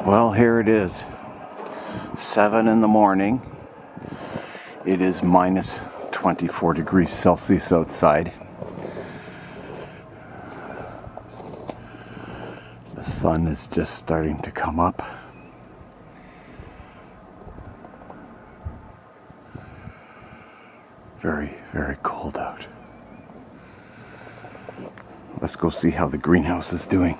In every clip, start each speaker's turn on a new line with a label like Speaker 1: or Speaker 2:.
Speaker 1: Well, here it is, 7 in the morning. It is minus 24 degrees Celsius outside. The sun is just starting to come up. Very, very cold out. Let's go see how the greenhouse is doing.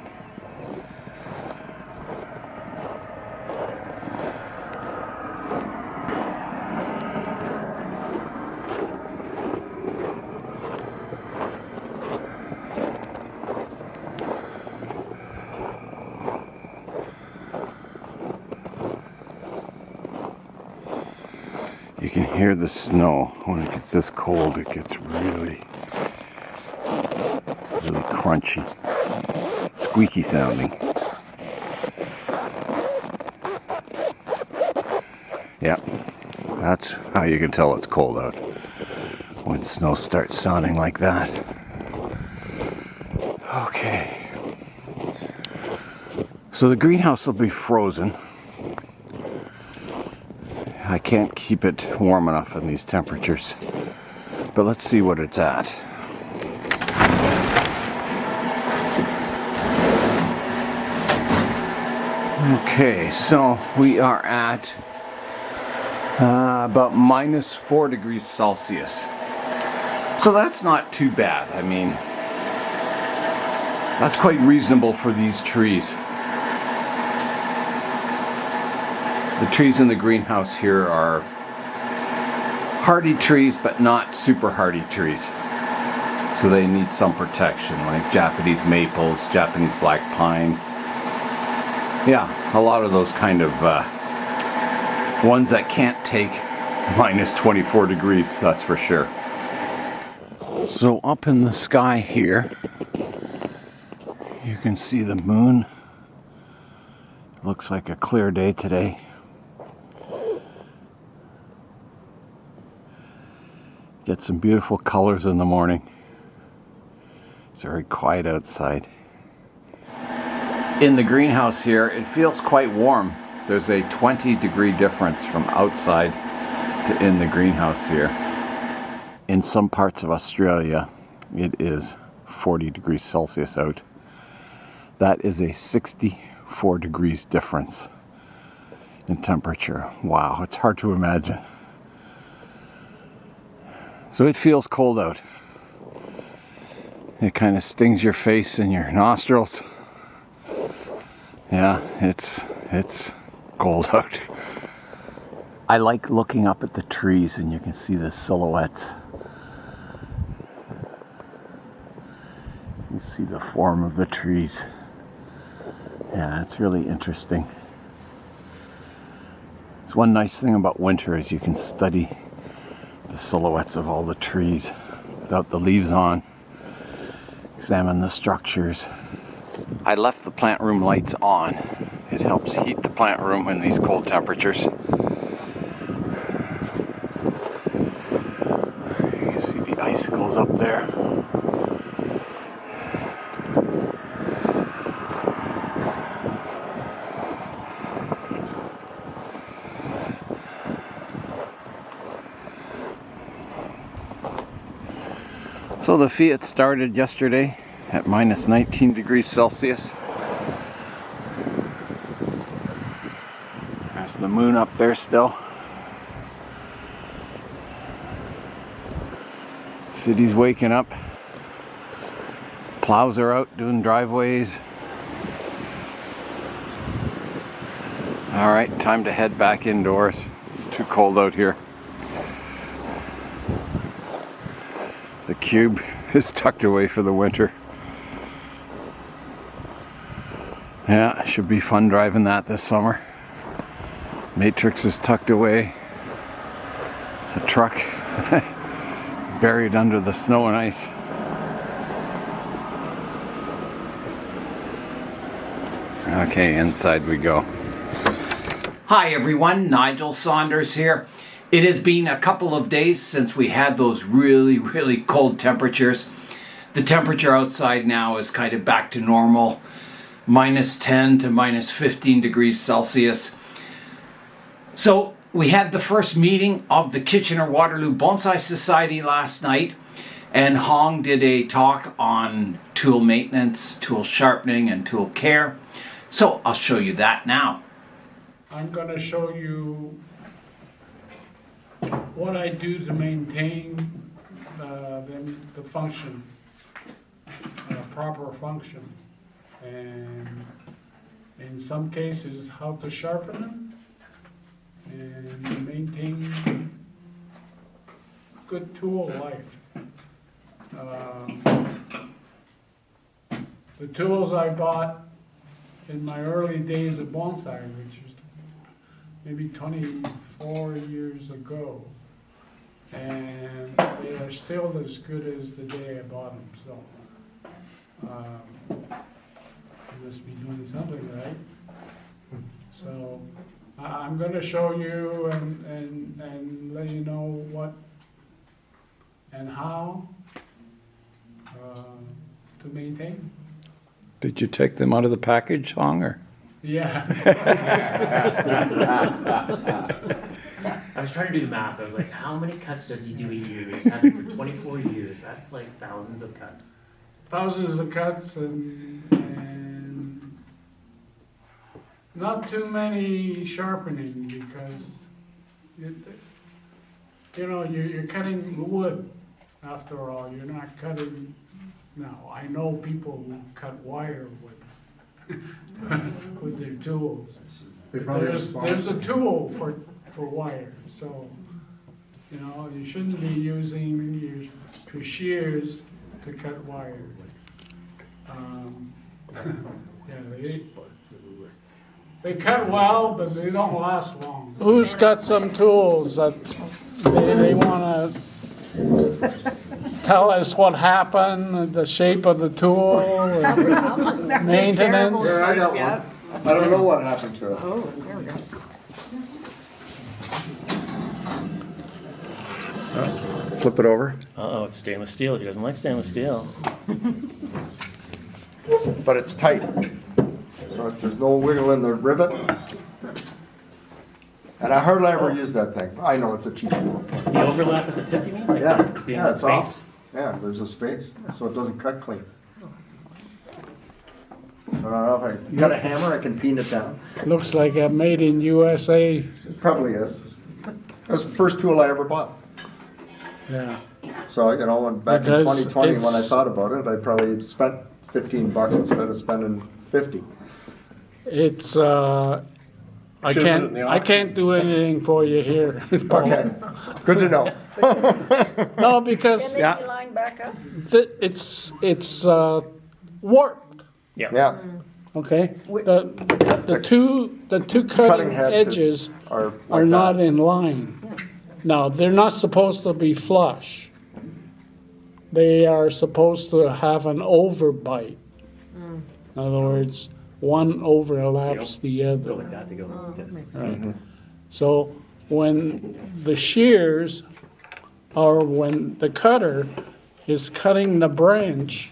Speaker 1: You can hear the snow. When it gets this cold, it gets really crunchy, squeaky sounding. Yeah, that's how you can tell it's cold out, when snow starts sounding like that. Okay, so the greenhouse will be frozen. I can't keep it warm enough in these temperatures, but let's see what it's at. Okay, so we are at about minus 4 degrees Celsius. So that's not too bad. I mean, that's quite reasonable for these trees. The trees in the greenhouse here are hardy trees, but not super hardy trees. So they need some protection, like Japanese maples, Japanese black pine. Yeah, a lot of those kind of ones that can't take minus 24 degrees, that's for sure. So up in the sky here, you can see the moon. Looks like a clear day today. Get some beautiful colors in the morning. It's very quiet outside. In the greenhouse here, it feels quite warm. There's a 20-degree difference from outside to in the greenhouse here. In some parts of Australia, it is 40 degrees Celsius out. That is a 64 degrees difference in temperature. Wow, it's hard to imagine. So it feels cold out. It kind of stings your face and your nostrils. Yeah, it's cold out. I like looking up at the trees and you can see the silhouettes. You see the form of the trees. Yeah, it's really interesting. It's one nice thing about winter is you can study the silhouettes of all the trees without the leaves on. Examine the structures. I left the plant room lights on. It helps heat the plant room in these cold temperatures. You can see the icicles up there. So the Fiat started yesterday at minus 19 degrees Celsius. There's the moon up there still. City's waking up. Plows are out doing driveways. Alright, time to head back indoors. It's too cold out here. The cube is tucked away for the winter. Yeah, should be fun driving that this summer. Matrix is tucked away. The truck buried under the snow and ice. Okay, inside we go.
Speaker 2: Hi everyone, Nigel Saunders here. It has been a couple of days since we had those really cold temperatures. The temperature outside now is kind of back to normal. minus 10 to minus 15 degrees Celsius. So we had the first meeting of the Kitchener-Waterloo Bonsai Society last night, and Hong did a talk on tool maintenance, tool sharpening, and tool care. So I'll show you that now.
Speaker 3: I'm going to show you what I do to maintain the function, proper function, and in some cases how to sharpen them and maintain good tool life. The tools I bought in my early days of bonsai, which is maybe 24 years ago, and they are still as good as the day I bought them. So I must be doing something right. So I'm going to show you and let you know what and how to maintain.
Speaker 1: Did you take them out of the package, Hong, or?
Speaker 3: Yeah.
Speaker 4: I was trying to do the math. I was like, how many cuts does he do a year? He's had it for 24 years. That's like thousands of cuts.
Speaker 3: Thousands of cuts and not too many sharpening because you're cutting wood after all. You're not cutting. Now I know people who cut wire with their tools. There's a tool for wire, so you shouldn't be using your shears to cut wire. Yeah, they cut well, but they don't last long. Who's got some tools that they want to tell us what happened, the shape of the tool, or maintenance?
Speaker 5: Here, I got one. I don't know what happened to it.
Speaker 6: Oh, there we go.
Speaker 1: Flip it over.
Speaker 4: Uh-oh, it's stainless steel. He doesn't like stainless steel.
Speaker 5: But it's tight. So there's no wiggle in the rivet. And I hardly ever use that thing. I know it's a cheap tool.
Speaker 4: The overlap at the tip, you mean? Like
Speaker 5: Yeah,
Speaker 4: being
Speaker 5: yeah, it's
Speaker 4: spaced?
Speaker 5: off. Yeah, there's a space, so it doesn't cut clean. So I don't know if I got a hammer, I can peen it down.
Speaker 3: Looks like a made in USA.
Speaker 5: It probably is. That's the first tool I ever bought.
Speaker 3: Yeah.
Speaker 5: So, when back in
Speaker 3: Because
Speaker 5: 2020, when I
Speaker 3: it's-
Speaker 5: thought about it, I probably spent $15 instead of spending 50.
Speaker 3: It's I can't do anything for you here.
Speaker 5: Okay, good to know.
Speaker 3: No, because
Speaker 6: Can they line back up?
Speaker 3: it's warped.
Speaker 5: Yeah,
Speaker 3: Okay, the two cutting
Speaker 5: head
Speaker 3: edges
Speaker 5: are
Speaker 3: are
Speaker 5: like
Speaker 3: not
Speaker 5: that.
Speaker 3: in line. Now they're not supposed to be flush. They are supposed to have an overbite. In other words, one overlaps the
Speaker 4: Go
Speaker 3: other.
Speaker 4: like that, they go like this.
Speaker 3: Right. So when the shears, or when the cutter is cutting the branch,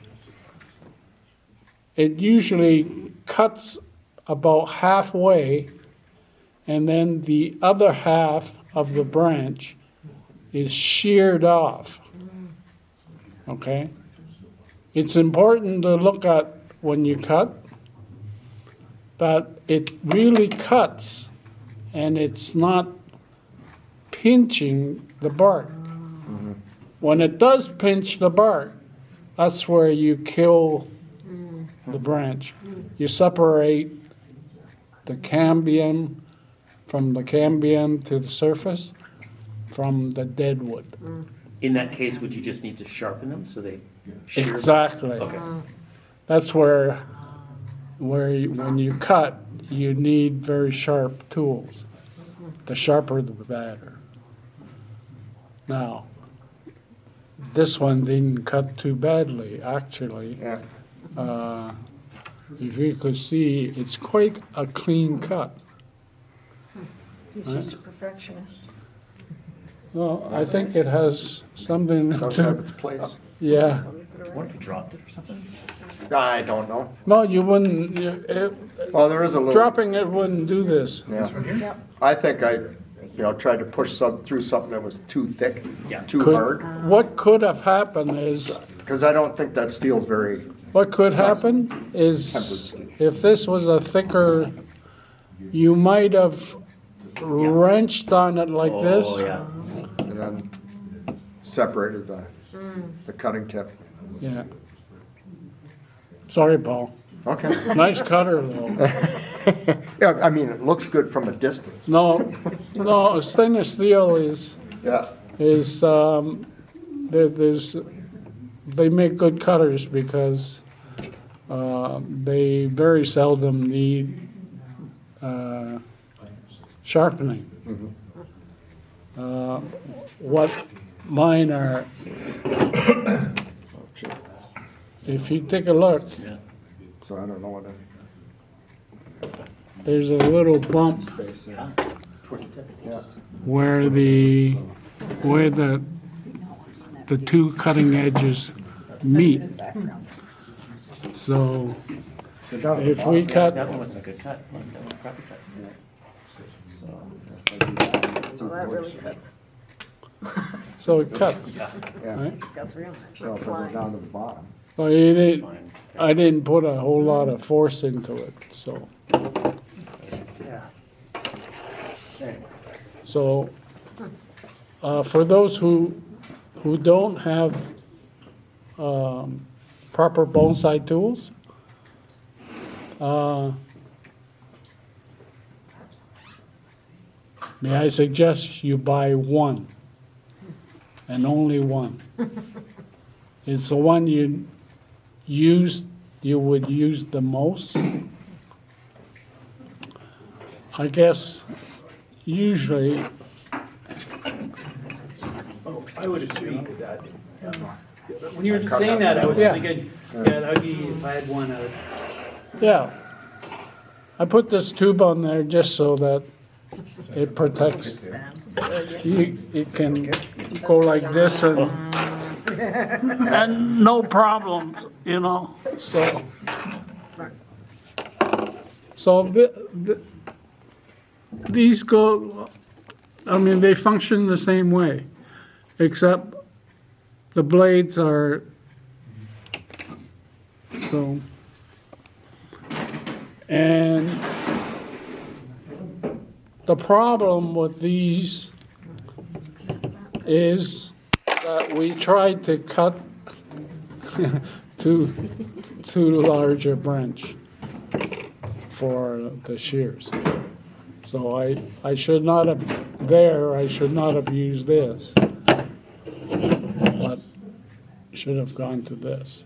Speaker 3: it usually cuts about halfway, and then the other half of the branch is sheared off. Okay? It's important to look at when you cut that it really cuts and it's not pinching the bark. When it does pinch the bark, that's where you kill the branch. You separate the cambium from the cambium to the surface from the dead wood.
Speaker 4: In that case, would you just need to sharpen them so they shear?
Speaker 3: Exactly.
Speaker 4: Okay.
Speaker 3: That's where when you cut, you need very sharp tools. The sharper, the better. Now, this one didn't cut too badly, actually.
Speaker 5: Yeah.
Speaker 3: If you could see, it's quite a clean cut.
Speaker 6: He's just a perfectionist.
Speaker 3: Well, I think it has something
Speaker 5: Does have
Speaker 3: to,
Speaker 5: its place.
Speaker 3: yeah.
Speaker 4: What if you dropped it or something?
Speaker 5: I don't know.
Speaker 3: No, you wouldn't,
Speaker 5: Well, there is a little.
Speaker 3: dropping it wouldn't do this.
Speaker 5: Yeah.
Speaker 6: Yep.
Speaker 5: I think I, tried to push through something that was too thick, too
Speaker 3: Could-
Speaker 5: hard.
Speaker 3: What could have happened is,
Speaker 5: Because I don't think that steel's very.
Speaker 3: what could happen is, if this was a thicker, you might have wrenched on it like this.
Speaker 4: Oh, yeah.
Speaker 5: And then separated the cutting tip.
Speaker 3: Yeah. Sorry, Paul.
Speaker 5: Okay.
Speaker 3: Nice cutter, though.
Speaker 5: Yeah, I mean, it looks good from a distance.
Speaker 3: No, stainless steel is,
Speaker 5: Yeah.
Speaker 3: they make good cutters because they very seldom need sharpening. What mine are, if you take a look,
Speaker 5: So I don't know what
Speaker 3: there's a little bump
Speaker 5: space there. Yeah.
Speaker 3: where the two cutting edges meet. So if we cut,
Speaker 4: That one wasn't a good cut. Like, that was a crappy cut.
Speaker 6: So that really cuts.
Speaker 3: so it cuts,
Speaker 5: Yeah.
Speaker 3: right?
Speaker 6: Cuts real
Speaker 5: So if we go down to the bottom.
Speaker 3: So I didn't put a whole lot of force into it, so. So, for those who don't have proper bonsai tools, may I suggest you buy one, and only one. It's the one you would use the most. I guess usually,
Speaker 7: I would agree with that. When you were just saying that, I was
Speaker 3: Yeah.
Speaker 7: thinking, yeah, that would be, if I had one, I would.
Speaker 3: yeah. I put this tube on there just so that it protects. It can go like this and no problems, you know, so. So these go, I mean, they function the same way, except the blades are, so. And the problem with these is that we tried to cut too large a branch for the shears. So I should not have used this, but should have gone to this.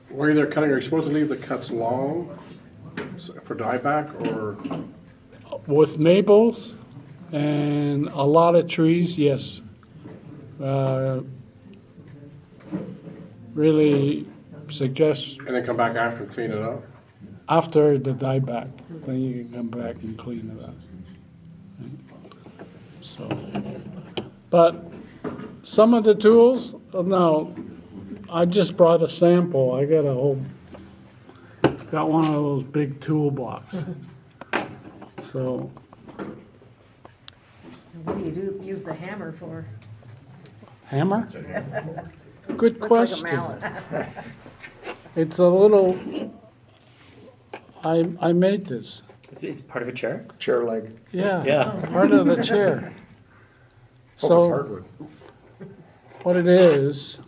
Speaker 8: Where they're cutting, are you supposed to leave the cuts long for dieback, or?
Speaker 3: With maples and a lot of trees, yes. Really suggest
Speaker 8: And then come back after and clean it up?
Speaker 3: after the dieback, then you can come back and clean it up. So, but some of the tools, now, I just brought a sample. I got got one of those big toolbox. So,
Speaker 6: What do you do, use the hammer for?
Speaker 3: hammer? Good
Speaker 6: Looks like a
Speaker 3: question.
Speaker 6: mallet.
Speaker 3: It's a little, I made this.
Speaker 4: It's part of a chair?
Speaker 5: Chair leg.
Speaker 3: Yeah.
Speaker 4: Yeah.
Speaker 3: Part of the chair.
Speaker 5: Oh, it's
Speaker 3: So
Speaker 5: hardwood.
Speaker 3: what it is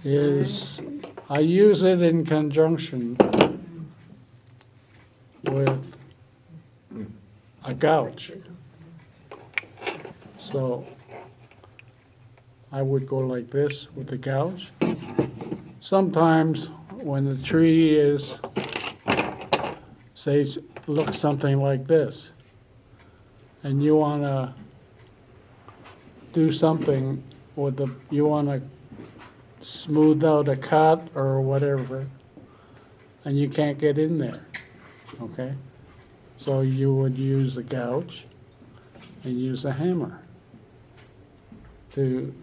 Speaker 3: I use it in conjunction with a gouge. So I would go like this with the gouge. Sometimes when the tree is, say, looks something like this, and you want to do something with you want to smooth out a cut or whatever, and you can't get in there, okay? So you would use the gouge, and use a hammer to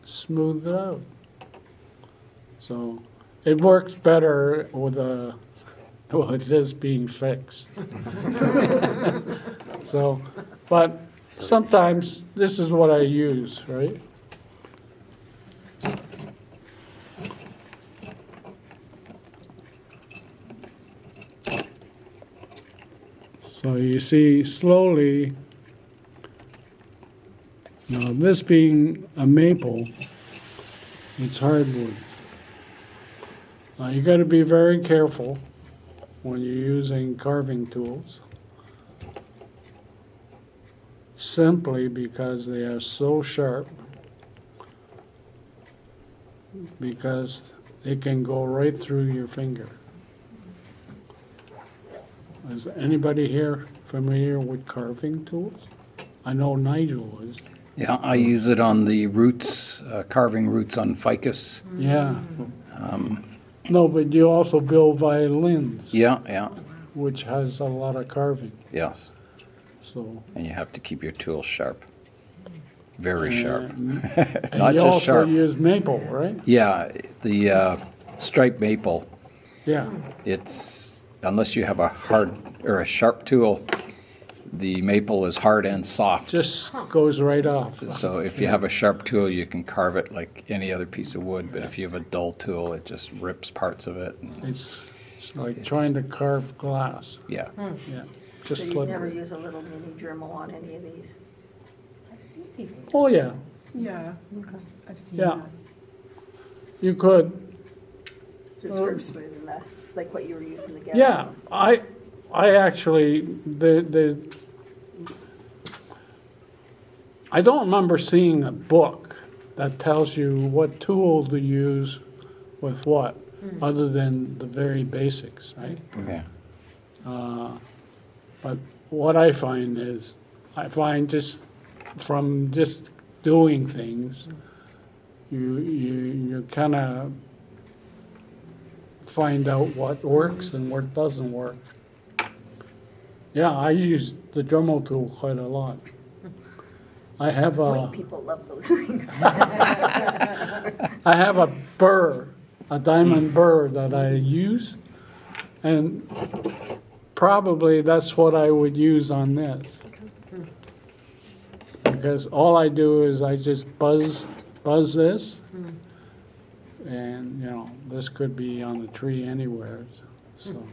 Speaker 3: smooth it out. So it works better with it is being fixed. So, but sometimes this is what I use, right? So you see slowly, now this being a maple, it's hardwood. Now you got to be very careful when you're using carving tools, simply because they are so sharp, because it can go right through your finger. Is anybody here familiar with carving tools? I know Nigel is.
Speaker 1: Yeah, I use it on the roots, carving roots on ficus.
Speaker 3: Yeah. No, but you also build violins,
Speaker 1: Yeah,
Speaker 3: which has a lot of carving.
Speaker 1: yes.
Speaker 3: So.
Speaker 1: And you have to keep your tools sharp. Very sharp.
Speaker 3: And
Speaker 1: Not
Speaker 3: you
Speaker 1: just
Speaker 3: also
Speaker 1: sharp.
Speaker 3: use maple, right?
Speaker 1: Yeah, the striped maple,
Speaker 3: Yeah.
Speaker 1: it's, unless you have a hard or a sharp tool, the maple is hard and soft.
Speaker 3: Just goes right off.
Speaker 1: So if you have a sharp tool, you can carve it like any other piece of wood, but if you have a dull tool, it just rips parts of it.
Speaker 3: It's like trying to carve glass.
Speaker 1: Yeah.
Speaker 3: Yeah. Just
Speaker 6: So you never
Speaker 3: slippery.
Speaker 6: use a little mini Dremel on any of these?
Speaker 9: I've seen people.
Speaker 3: Oh, yeah.
Speaker 9: Yeah, I've seen
Speaker 3: Yeah.
Speaker 9: that.
Speaker 3: You could.
Speaker 6: Just for smoothing the, like what you were using together?
Speaker 3: Yeah. I actually, I don't remember seeing a book that tells you what tool to use with what, other than the very basics, right?
Speaker 1: Okay.
Speaker 3: But what I find is, just from just doing things, you kind of find out what works and what doesn't work. Yeah, I use the Dremel tool quite a lot. I have
Speaker 6: White people love those things.
Speaker 3: I have a burr, a diamond burr that I use, and probably that's what I would use on this. Because all I do is I just buzz this, and this could be on the tree anywhere. So,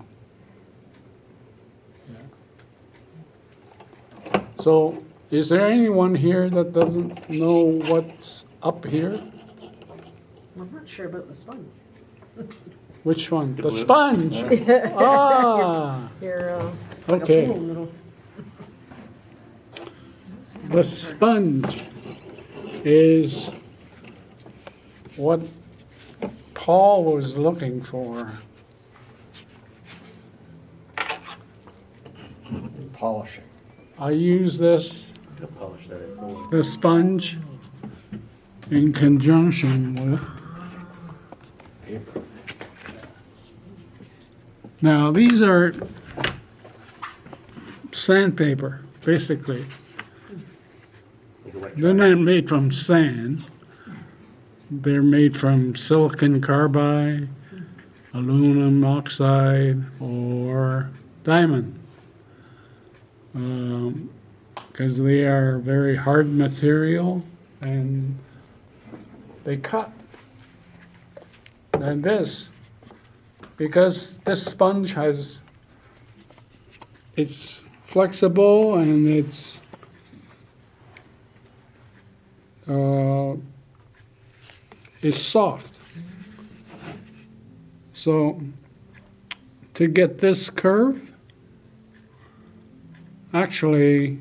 Speaker 3: yeah. So, is there anyone here that doesn't know what's up here?
Speaker 6: I'm not sure about the sponge.
Speaker 3: Which one? The sponge. Ah,
Speaker 6: Here,
Speaker 3: okay.
Speaker 6: little.
Speaker 3: The sponge is what Paul was looking for.
Speaker 5: Polishing.
Speaker 3: I use this,
Speaker 4: I'll polish that. So
Speaker 3: the sponge, in conjunction with. Now, these are sandpaper, basically. They're not made from sand. They're made from silicon carbide, aluminum oxide, or diamond. Because they are very hard material and they cut. And this, because this sponge it's flexible and it's soft. So to get this curve, actually,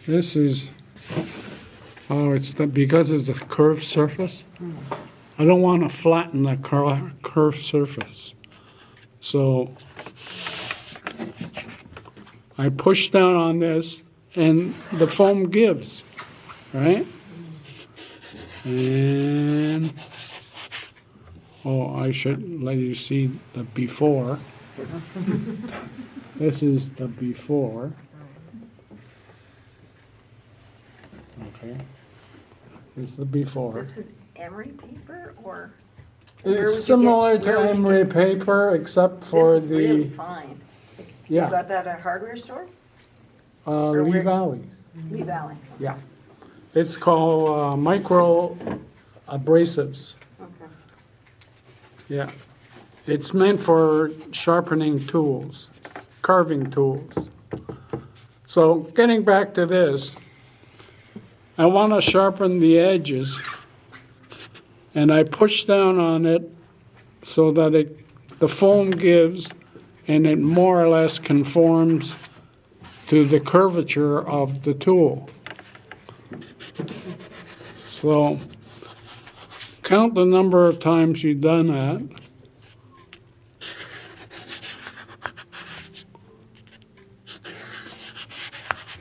Speaker 3: this is, because it's a curved surface, I don't want to flatten the curved surface. So I push down on this and the foam gives, right? And Oh, I should let you see the before. This is the before. Okay. This is the before.
Speaker 6: This is emery paper or? where would you
Speaker 3: It's similar
Speaker 6: get-
Speaker 3: to
Speaker 6: where would you
Speaker 3: emery
Speaker 6: get-
Speaker 3: paper, except for
Speaker 6: This is really
Speaker 3: the,
Speaker 6: fine. You
Speaker 3: yeah,
Speaker 6: got that at a hardware store? or
Speaker 3: Lee
Speaker 6: where-
Speaker 3: Valley.
Speaker 6: Lee Valley.
Speaker 3: Yeah. It's called micro abrasives.
Speaker 6: Okay.
Speaker 3: Yeah. It's meant for sharpening tools, carving tools. So getting back to this, I want to sharpen the edges, and I push down on it so that the foam gives and it more or less conforms to the curvature of the tool. So count the number of times you've done that.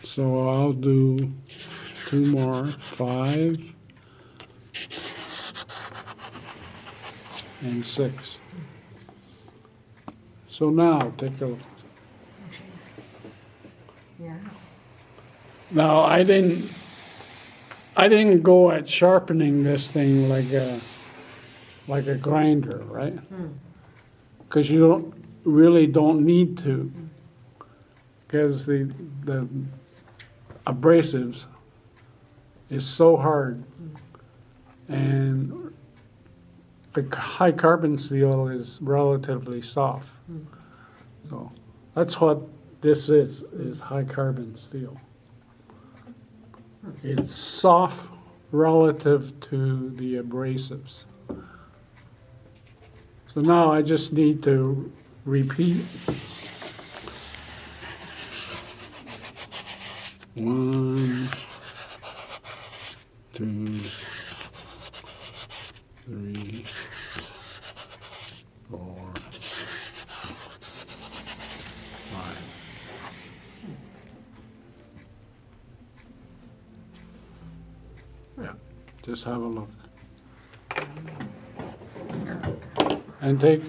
Speaker 3: So I'll do 2 more, 5 and 6. So now take a look.
Speaker 6: Yeah.
Speaker 3: Now I didn't go at sharpening this thing like a grinder, right? Because you really don't need to, because the abrasives is so hard, and the high carbon steel is relatively soft. So that's what this is high carbon steel. It's soft relative to the abrasives. So now I just need to repeat. 1, 2, 3, 4, 5. Yeah, just have a look. And take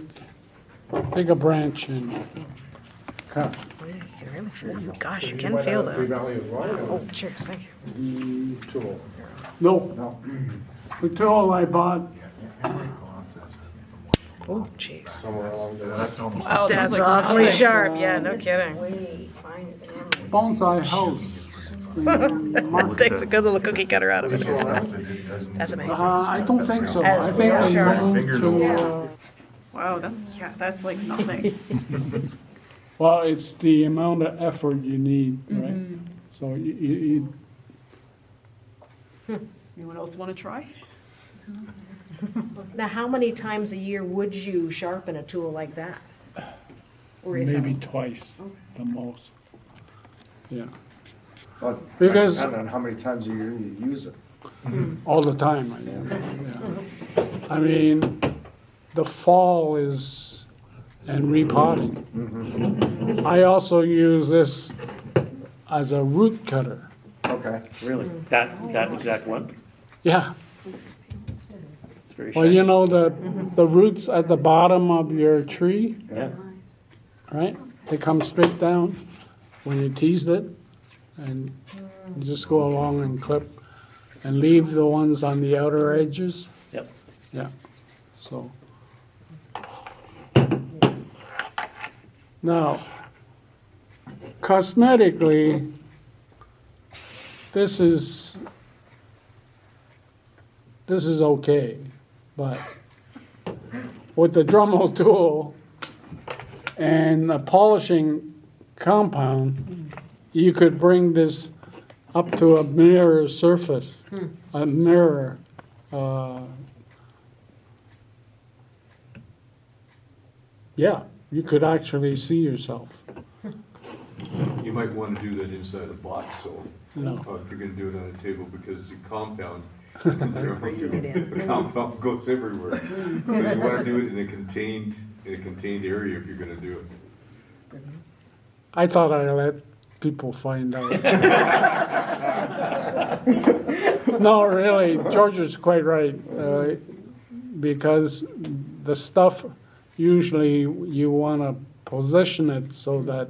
Speaker 3: a branch and cut.
Speaker 10: Gosh, you can feel
Speaker 8: Lee
Speaker 10: that.
Speaker 8: Valley as well, or
Speaker 10: Oh, cheers, thank you.
Speaker 8: tool?
Speaker 3: No, the tool I bought,
Speaker 10: Oh, jeez.
Speaker 8: Somewhere along there.
Speaker 9: Wow,
Speaker 10: That's
Speaker 9: like
Speaker 10: awfully
Speaker 9: nothing.
Speaker 10: sharp, yeah, no kidding.
Speaker 6: Way finer than emery.
Speaker 3: bonsai house.
Speaker 10: Takes a good little cookie cutter out of it. That's amazing.
Speaker 3: I don't think so.
Speaker 10: As
Speaker 3: I think they
Speaker 10: sharp.
Speaker 3: moved to,
Speaker 9: Wow, that's like nothing.
Speaker 3: well, it's the amount of effort you need, right? So you
Speaker 9: Anyone else want to try?
Speaker 10: Now, how many times a year would you sharpen a tool like that? Or if
Speaker 3: maybe twice the most. Yeah,
Speaker 5: Well,
Speaker 3: Because-
Speaker 5: depending on how many times a year you use it.
Speaker 3: all the time. Yeah. I mean, the fall is, and repotting. I also use this as a root cutter.
Speaker 5: Okay.
Speaker 4: Really? That exact one?
Speaker 3: Yeah,
Speaker 4: It's very
Speaker 3: well,
Speaker 4: shiny.
Speaker 3: you know the roots at the bottom of your tree,
Speaker 4: Yeah.
Speaker 3: right? They come straight down when you teased it, and you just go along and clip and leave the ones on the outer edges.
Speaker 4: Yep.
Speaker 3: Yeah, so. Now, cosmetically, this is okay, but with the Dremel tool and a polishing compound, you could bring this up to a mirror surface, a mirror. Yeah, you could actually see yourself.
Speaker 11: You might want to do that inside a box, so,
Speaker 3: No.
Speaker 11: if you're gonna do it on a table, because the compound, the compound goes everywhere. So you wanna do it in a contained area if you're gonna do it.
Speaker 3: I thought I'd let people find out. No, really, George is quite right, because the stuff, usually you want to position it so that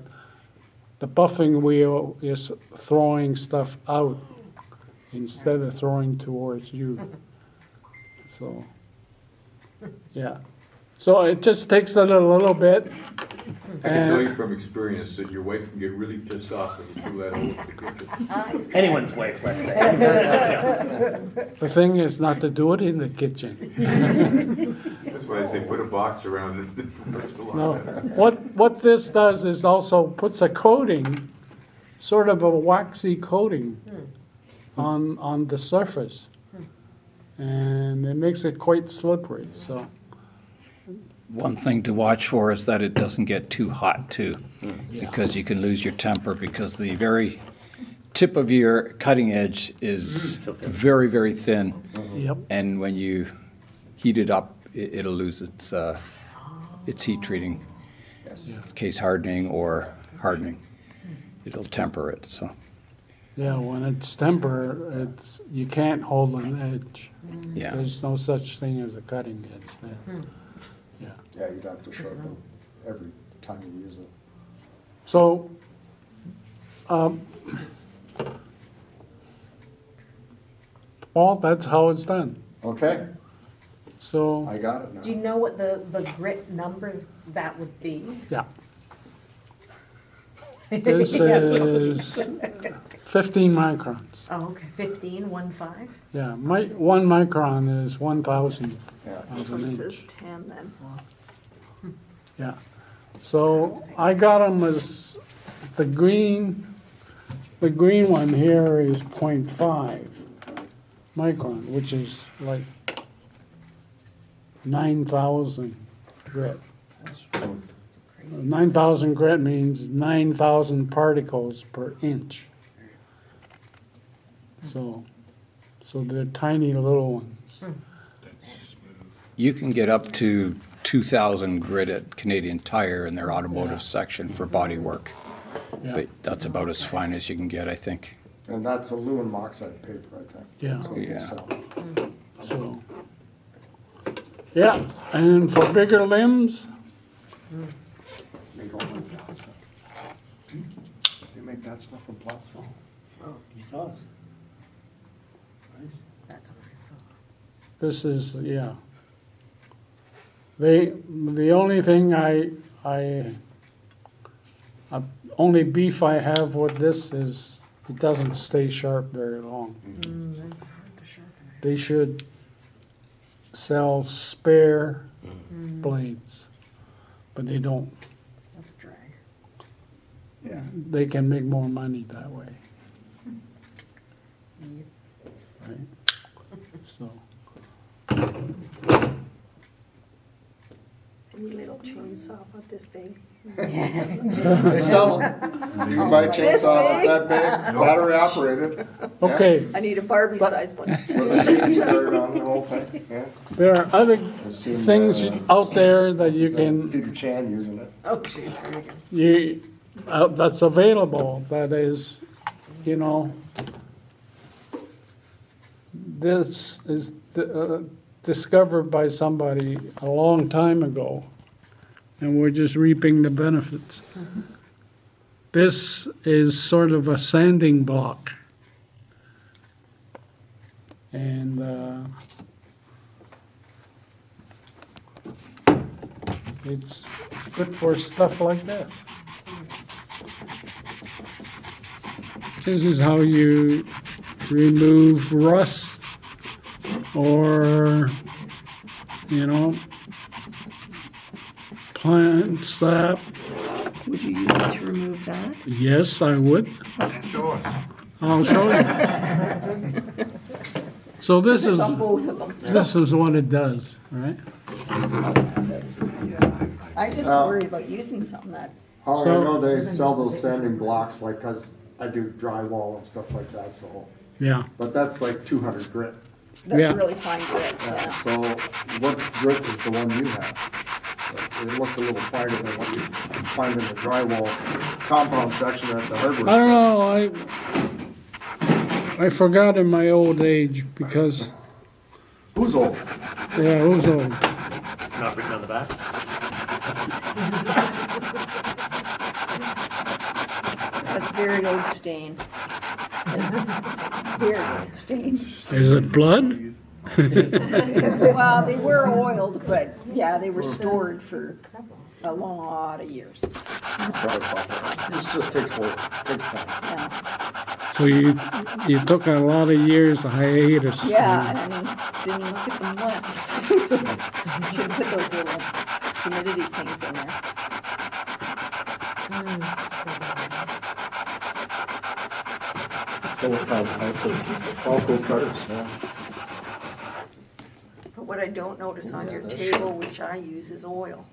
Speaker 3: the buffing wheel is throwing stuff out instead of throwing towards you. So, yeah. So it just takes it a little bit.
Speaker 11: I can tell you from experience that your wife can get really pissed off when you throw that over the kitchen.
Speaker 7: Anyone's wife, let's say.
Speaker 3: The thing is not to do it in the kitchen.
Speaker 11: That's why I say put a box around it.
Speaker 3: No, what this does is also puts a coating, sort of a waxy coating on the surface. And it makes it quite slippery, so.
Speaker 2: One thing to watch for is that it doesn't get too hot too, because you can lose your temper because the very tip of your cutting edge is very, very thin.
Speaker 3: Yep.
Speaker 2: And when you heat it up, it'll lose its heat treating, case hardening or hardening. It'll temper it, so.
Speaker 3: Yeah, when it's temper, you can't hold an edge.
Speaker 2: Yeah.
Speaker 3: There's no such thing as a cutting edge there. Yeah.
Speaker 5: Yeah, you'd have to sharpen every time you use it.
Speaker 3: So, Paul, that's how it's done.
Speaker 5: Okay,
Speaker 3: So,
Speaker 5: I got it now.
Speaker 10: Do you know what the grit number that would be?
Speaker 3: yeah. This is 15 microns.
Speaker 10: Oh, okay, 15, 1, 5?
Speaker 3: Yeah, 1 micron is 1,000
Speaker 5: Yeah.
Speaker 3: of
Speaker 6: So
Speaker 3: an
Speaker 6: it
Speaker 3: inch.
Speaker 6: says 10 then.
Speaker 3: Yeah. So I got them as the green one here is 0.5 micron, which is like 9,000 grit. 9,000 grit means 9,000 particles per inch. So they're tiny little ones.
Speaker 2: You can get up to 2,000 grit at Canadian Tire in their automotive section for body work.
Speaker 3: Yeah.
Speaker 2: But that's about as fine as you can get, I think.
Speaker 5: And that's aluminum oxide paper, I think.
Speaker 3: Yeah.
Speaker 5: That's what they
Speaker 2: Yeah.
Speaker 5: sell.
Speaker 3: So, yeah, and for bigger limbs,
Speaker 5: They don't make that stuff. They make that stuff in Plattsville.
Speaker 7: Oh, he saw us. Nice.
Speaker 10: That's what I saw.
Speaker 3: this is, yeah. The only thing only beef I have with this is it doesn't stay sharp very long.
Speaker 10: That's hard to sharpen.
Speaker 3: They should sell spare blades, but they don't.
Speaker 10: That's a drag.
Speaker 5: Yeah.
Speaker 3: They can make more money that way. Right? So,
Speaker 6: Any little chainsaw about this big.
Speaker 5: They sell them. You can buy a chainsaw about that big, battery operated. Yeah.
Speaker 3: okay,
Speaker 6: I need a Barbie size one.
Speaker 5: With a CD card on the whole thing, yeah.
Speaker 3: there are other
Speaker 5: I've seen,
Speaker 3: things out there that you can,
Speaker 5: Peter Chan using it.
Speaker 10: Oh, jeez, there you go.
Speaker 3: that's available, that is, you know, this is discovered by somebody a long time ago, and we're just reaping the benefits. This is sort of a sanding block. And it's good for stuff like this. This is how you remove rust or, you know, plant sap.
Speaker 6: Would you use it to remove that?
Speaker 3: Yes, I would.
Speaker 11: Show us.
Speaker 3: I'll show you. So this is
Speaker 6: On both of them.
Speaker 3: this is what it does, right?
Speaker 6: I just worry about using something that,
Speaker 5: How I
Speaker 3: So-
Speaker 5: know they sell those sanding blocks, like, 'cause I do drywall and stuff like that, so,
Speaker 3: Yeah.
Speaker 5: but that's like 200 grit.
Speaker 3: Yeah.
Speaker 6: that's really fine grit,
Speaker 5: Yeah,
Speaker 6: yeah.
Speaker 5: so what grit is the one you have? It looks a little finer than what you find in the drywall compound section at the hardware.
Speaker 3: I don't know. I forgot in my old age because
Speaker 5: Who's old?
Speaker 3: yeah, it was old.
Speaker 7: It's not written
Speaker 4: back.
Speaker 6: That's very old stain. Very old stain.
Speaker 3: Is it blood?
Speaker 6: Well, they were oiled, but yeah, they were stored for a lot of years.
Speaker 5: It just takes work, takes time.
Speaker 6: Yeah,
Speaker 3: So you took a lot of years of hiatus.
Speaker 6: yeah, and I mean, didn't look at them once. So should put those little humidity things in there.
Speaker 5: Silicone Alco cutters, yeah.
Speaker 6: But what I don't notice on your table, which I use, is oil.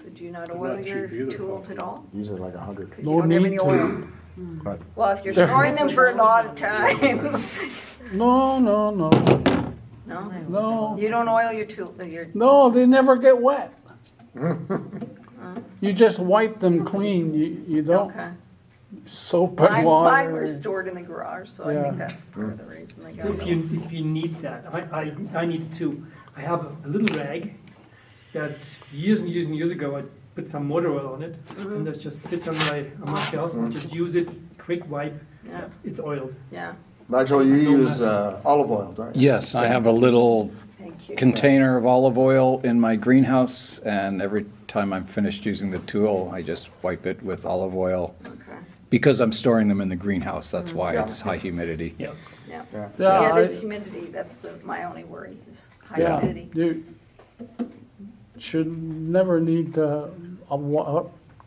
Speaker 6: So do you not oil
Speaker 8: not
Speaker 6: your
Speaker 8: cheap either,
Speaker 6: tools at all?
Speaker 5: These are like 100.
Speaker 6: Because
Speaker 3: No
Speaker 6: you don't have
Speaker 3: need
Speaker 6: any
Speaker 3: to.
Speaker 6: oil.
Speaker 5: But
Speaker 6: Well, if you're storing them for a lot of time,
Speaker 3: No, no, no,
Speaker 6: no?
Speaker 3: no.
Speaker 6: You don't oil your tool, your,
Speaker 3: No, they never get wet. You just wipe them clean. You don't
Speaker 6: okay.
Speaker 3: soap and
Speaker 6: Mine
Speaker 3: water.
Speaker 6: were stored in the garage, so I
Speaker 3: Yeah.
Speaker 6: think that's part of the reason they got
Speaker 7: If
Speaker 6: it.
Speaker 7: you need that, I need it too. I have a little rag that years and years and years ago I put some motor oil on it, and that just sits on my shelf. I just use it, quick wipe.
Speaker 6: Yeah,
Speaker 7: It's oiled.
Speaker 6: yeah,
Speaker 5: Nigel, you
Speaker 7: No
Speaker 5: use
Speaker 7: mess.
Speaker 5: olive oil, don't you?
Speaker 1: Yes, I have a little
Speaker 6: thank you.
Speaker 1: container of olive oil in my greenhouse, and every time I'm finished using the tool, I just wipe it with olive oil.
Speaker 6: Okay,
Speaker 1: Because I'm storing them in the greenhouse, that's why
Speaker 5: Yeah.
Speaker 1: it's high humidity.
Speaker 7: Yeah.
Speaker 6: yeah.
Speaker 5: Yeah.
Speaker 3: Yeah,
Speaker 6: Yeah, there's
Speaker 3: I-
Speaker 6: humidity, that's my only worry, is high
Speaker 3: Yeah,
Speaker 6: humidity.
Speaker 3: you should never need to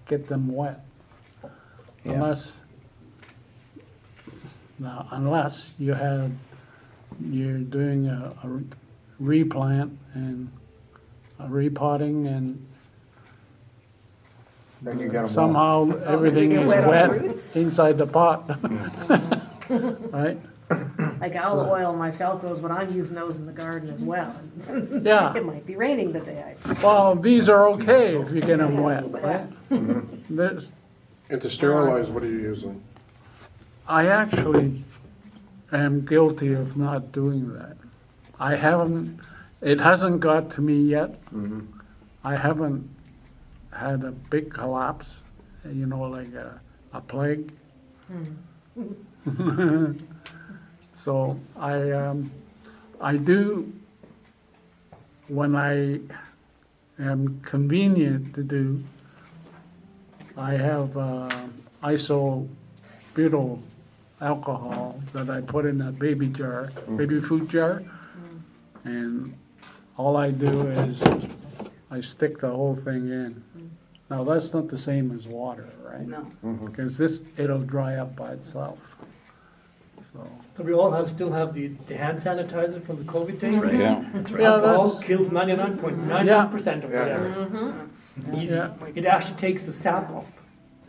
Speaker 3: get them wet.
Speaker 1: Yeah.
Speaker 3: Unless you're doing a replant and a repotting and
Speaker 5: Then you get them
Speaker 3: somehow everything
Speaker 6: get
Speaker 3: is
Speaker 6: wet on the
Speaker 3: wet
Speaker 6: roots?
Speaker 3: inside the pot. Right?
Speaker 10: Like olive oil in my Falcos, but I'm using those in the garden as well.
Speaker 3: Yeah.
Speaker 10: It might be raining the day I.
Speaker 3: Well, these are okay if you get them wet, right? This,
Speaker 8: And to sterilize, what are you using?
Speaker 3: I actually am guilty of not doing that. It hasn't got to me yet. I haven't had a big collapse, like a plague. So I do, when I am convenient to do, I have isobutyl alcohol that I put in a baby jar, baby food jar, and all I do is I stick the whole thing in. Now, that's not the same as water, right?
Speaker 6: No,
Speaker 3: Because it'll dry up by itself. So,
Speaker 7: So we all still have the hand sanitizer from the COVID days.
Speaker 1: Yeah.
Speaker 3: yeah,
Speaker 7: Alcohol
Speaker 3: that's,
Speaker 7: kills 99.99% of whatever. Easy.
Speaker 3: Yeah.
Speaker 7: It actually takes the sap off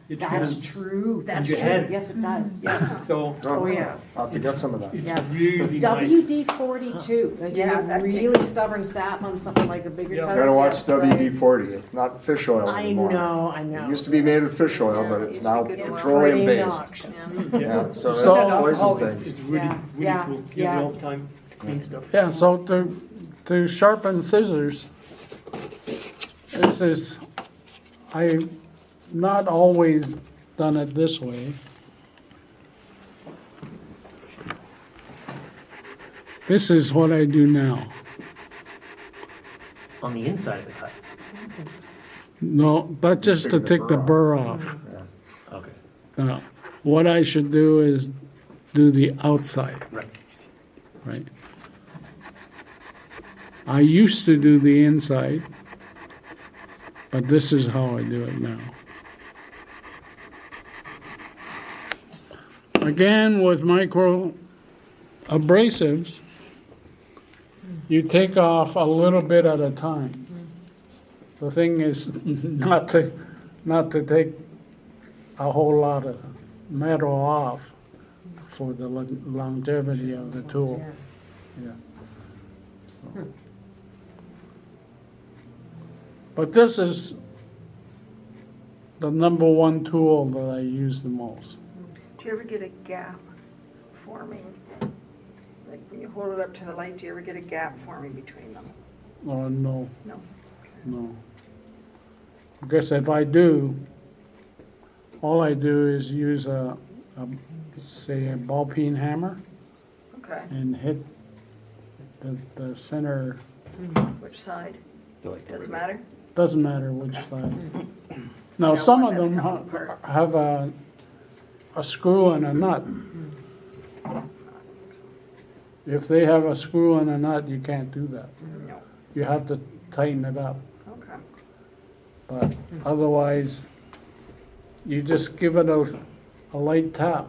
Speaker 7: your
Speaker 10: That's
Speaker 7: tooth.
Speaker 10: true, that's
Speaker 7: your
Speaker 10: true.
Speaker 7: hands.
Speaker 10: Yes, it does, yes.
Speaker 7: So
Speaker 10: Oh, yeah.
Speaker 5: I'll have to get some of that.
Speaker 7: it's
Speaker 10: Yeah.
Speaker 7: really nice.
Speaker 10: WD-42, like you
Speaker 6: Yeah,
Speaker 10: have
Speaker 6: that takes-
Speaker 10: really stubborn sap on something like the bigger
Speaker 7: Yeah.
Speaker 10: cutters.
Speaker 5: You gotta watch
Speaker 10: you have to spray.
Speaker 5: WD-40, it's not fish oil
Speaker 10: I
Speaker 5: anymore.
Speaker 10: know,
Speaker 5: It used to be made of fish oil, but it's now
Speaker 6: It's
Speaker 5: petroleum
Speaker 10: Pretty
Speaker 5: based.
Speaker 10: noxious.
Speaker 5: Yeah, so
Speaker 3: So-
Speaker 5: it
Speaker 7: Alcohol
Speaker 5: poison
Speaker 7: is
Speaker 5: things.
Speaker 7: really,
Speaker 10: Yeah,
Speaker 7: really
Speaker 10: yeah,
Speaker 7: cool. Use
Speaker 10: yeah.
Speaker 7: it all the time to clean stuff.
Speaker 3: yeah, so to sharpen scissors, I not always done it this way. This is what I do now.
Speaker 4: On the inside of the cut.
Speaker 3: No, but just to take the burr off.
Speaker 4: Okay.
Speaker 3: Now, what I should do is do the outside,
Speaker 4: Right.
Speaker 3: right? I used to do the inside, but this is how I do it now. Again, with micro abrasives, you take off a little bit at a time. The thing is not to take a whole lot of metal off for the longevity of the tool. Yeah. So. But this is the number one tool that I use the most.
Speaker 6: do you ever get a gap forming? Like when you hold it up to the light, do you ever get a gap forming between them?
Speaker 3: Oh, no,
Speaker 6: No.
Speaker 3: no. Because if I do, all I do is use say a ball peen hammer
Speaker 6: Okay,
Speaker 3: and hit the center.
Speaker 6: which side? Doesn't matter?
Speaker 3: Doesn't matter which side.
Speaker 6: I
Speaker 3: Now,
Speaker 6: know
Speaker 3: some
Speaker 6: one
Speaker 3: of them
Speaker 6: that's coming apart.
Speaker 3: have a screw and a nut. If they have a screw and a nut, you can't do that.
Speaker 6: No.
Speaker 3: You have to tighten it up.
Speaker 6: Okay.
Speaker 3: But otherwise, you just give it a light tap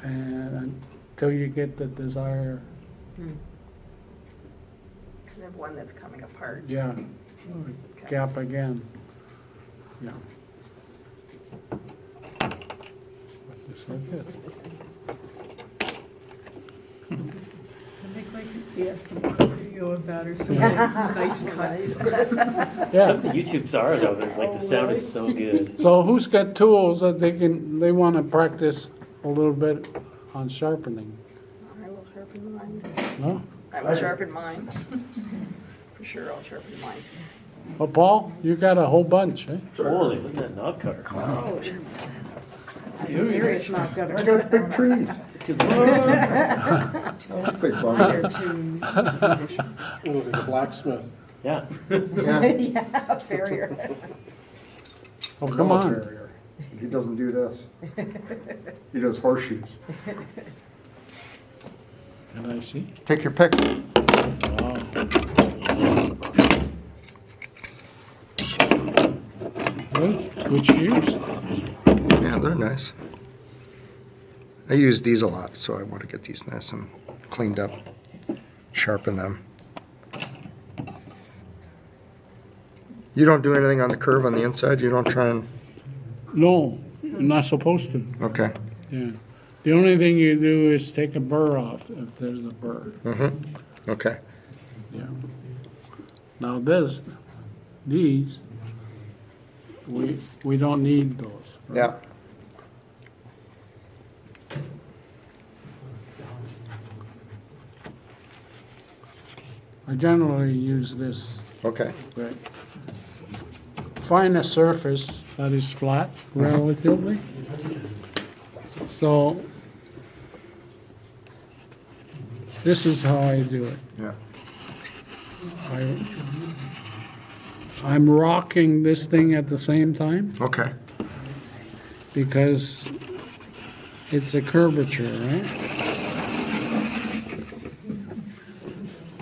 Speaker 3: and until you get the desired,
Speaker 6: I have one that's coming apart.
Speaker 3: yeah, gap again. Yeah. Just like this.
Speaker 9: Yes, some video of that or some nice cuts.
Speaker 3: Yeah.
Speaker 4: Some of the YouTubes are though, they're like the sound is so good.
Speaker 3: So who's got tools that they want to practice a little bit on sharpening?
Speaker 6: I will sharpen mine.
Speaker 3: No?
Speaker 6: I will sharpen mine. For sure, I'll sharpen mine.
Speaker 3: Well, Paul, you got a whole bunch, eh?
Speaker 4: Holy, look at that knob cutter.
Speaker 6: Oh, sure.
Speaker 10: Serious knock
Speaker 5: I got big trees. Big bump.
Speaker 8: Look like a blacksmith.
Speaker 4: Yeah.
Speaker 10: Yeah, farrier.
Speaker 3: Oh, come on.
Speaker 5: He doesn't do this. He does horseshoes.
Speaker 3: Can I see?
Speaker 5: Take your pick.
Speaker 3: Good shoes.
Speaker 5: Yeah, they're nice. I use these a lot, so I want to get these nice and cleaned up, sharpen them. You don't do anything on the curve on the inside? You don't try and...
Speaker 3: No, you're not supposed to.
Speaker 5: Okay.
Speaker 3: Yeah. The only thing you do is take a burr off if there's a burr.
Speaker 5: Mm-hmm. Okay.
Speaker 3: Yeah. Now these, we don't need those.
Speaker 5: Yeah.
Speaker 3: I generally use this,
Speaker 5: Okay.
Speaker 3: but find a surface that is flat relatively. So this is how I do it.
Speaker 5: Yeah.
Speaker 3: I'm rocking this thing at the same time
Speaker 5: Okay.
Speaker 3: because it's a curvature, right?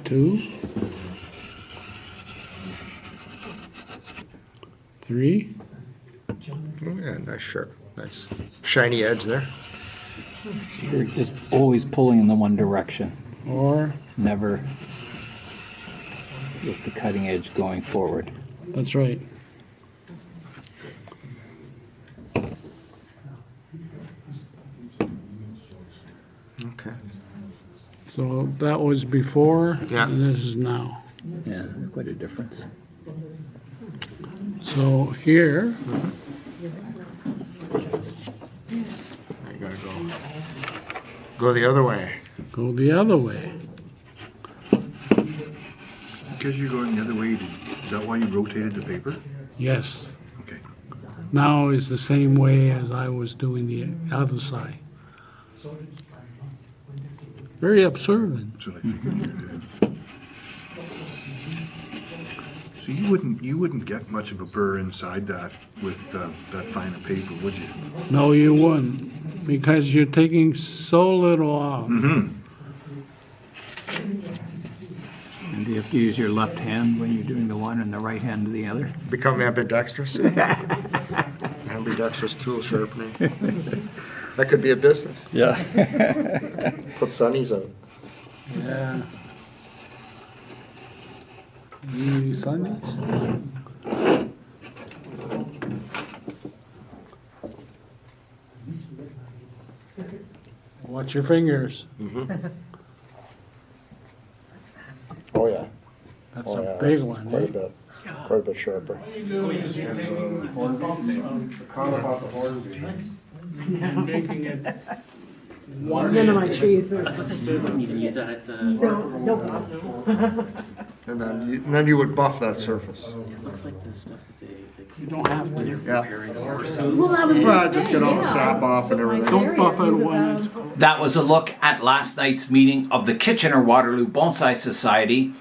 Speaker 3: 2, 3,
Speaker 5: Oh, yeah, nice sharp, nice shiny edge there.
Speaker 1: You're just always pulling in the one direction,
Speaker 3: or
Speaker 1: never with the cutting edge going forward.
Speaker 3: that's right.
Speaker 5: Okay.
Speaker 3: So that was before,
Speaker 5: Yeah.
Speaker 3: and this is now.
Speaker 1: Yeah, quite a difference.
Speaker 3: So here,
Speaker 5: I gotta go the other way.
Speaker 3: go the other way.
Speaker 11: Because you're going the other way, is that why you rotated the paper?
Speaker 3: Yes.
Speaker 11: Okay.
Speaker 3: Now is the same way as I was doing the other side. Very observant.
Speaker 11: That's what I figured. So you wouldn't get much of a burr inside that with that fine of paper, would you?
Speaker 3: No, you wouldn't, because you're taking so little off.
Speaker 11: Mm-hmm.
Speaker 1: And do you have to use your left hand when you're doing the one and the right hand to the other?
Speaker 5: Become ambidextrous. Ambidextrous tool sharpening. That could be a business.
Speaker 1: Yeah.
Speaker 5: Put sunnies out.
Speaker 3: Yeah. You use sunnies? Watch your fingers.
Speaker 5: Oh, yeah.
Speaker 3: That's
Speaker 5: Oh,
Speaker 3: a
Speaker 5: yeah.
Speaker 3: big
Speaker 5: That's
Speaker 3: one,
Speaker 5: quite
Speaker 3: eh?
Speaker 5: a bit. Quite a bit sharper.
Speaker 3: Making it one.
Speaker 10: None of my trees are.
Speaker 4: I was supposed to say, you wouldn't even use that at the.
Speaker 10: No, no.
Speaker 5: And then you would buff that surface.
Speaker 4: It looks like the stuff that they.
Speaker 3: You don't have to.
Speaker 5: Yeah.
Speaker 10: Well, I was
Speaker 5: Well,
Speaker 10: gonna
Speaker 5: just
Speaker 10: say,
Speaker 5: get all the
Speaker 10: yeah.
Speaker 5: sap off and everything.
Speaker 3: Don't buff it
Speaker 10: Uses,
Speaker 3: when it's
Speaker 2: That was a look at last night's meeting of the Kitchener-Waterloo Bonsai Society.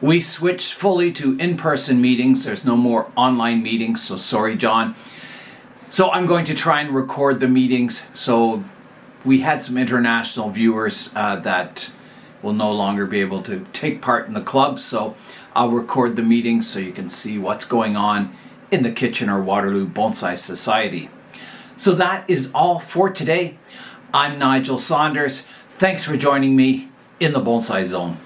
Speaker 2: We switched fully to in-person meetings. There's no more online meetings, so sorry, John. So I'm going to try and record the meetings. So we had some international viewers that will no longer be able to take part in the club. So I'll record the meetings so you can see what's going on in the Kitchener-Waterloo Bonsai Society. So that is all for today. I'm Nigel Saunders. Thanks for joining me in the Bonsai Zone.